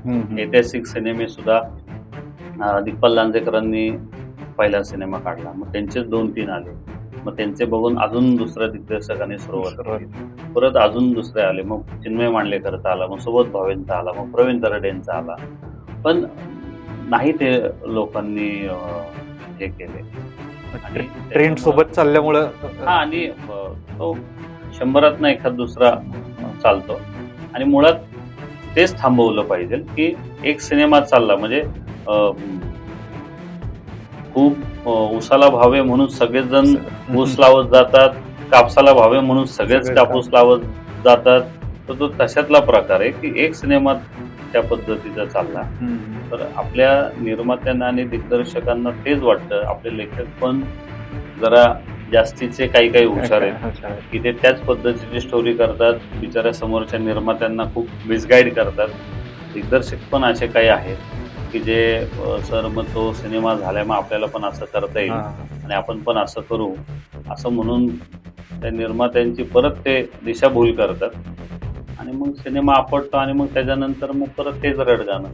ऐतिहासिक सिनेमे सुद्धा दिग्पाल लांजेकरांनी पहिला सिनेमा काढला, मग त्यांचेच 2-3 आले, मग त्यांचे बघून अजून दुसऱ्या दिग्दर्शकाने सुरुवात केली, परत अजून दुसरे आले, मग चिन्मय मांडलेकरचा आला, मग सुबोध भावेंचा आला, मग प्रवीण तरडेंचा आला, पण नाही ते लोकांनी हे केले. आणि ट्रेंड सोबत चालल्यामुळं आणि तो 100त एखाद दुसरा चालतो, आणि मुळात तेच थांबवलं पाहिजे की एक सिनेमा चालला म्हणजे खूप ऊसाला भावे म्हणून सगळेच जण ऊस लावत जातात, कापसाला भावे म्हणून सगळेच कापूस लावत जातात, तर तो तशातला प्रकार आहे की एक सिनेमा त्या पद्धतीचा चालला. तर आपल्या निर्मात्यांना आणि दिग्दर्शकांना तेच वाटतं, आपले लेखक पण जरा जास्तीचे काही हुशार आहेत की ते त्याच पद्धतीची स्टोरी करतात, बिचाऱ्या समोरच्या निर्मात्यांना खूप मिसगाईड करतात. दिग्दर्शक पण असे काही आहेत की जे सर मग तो सिनेमा झाल्या मग आपल्याला पण असं करता येईल आणि आपण पण असं करू असं म्हणून त्या निर्मात्यांची परत ते दिशाभूल करतात, आणि मग सिनेमा आपटतो, आणि मग त्याच्यानंतर मग परत तेच रडगाणं.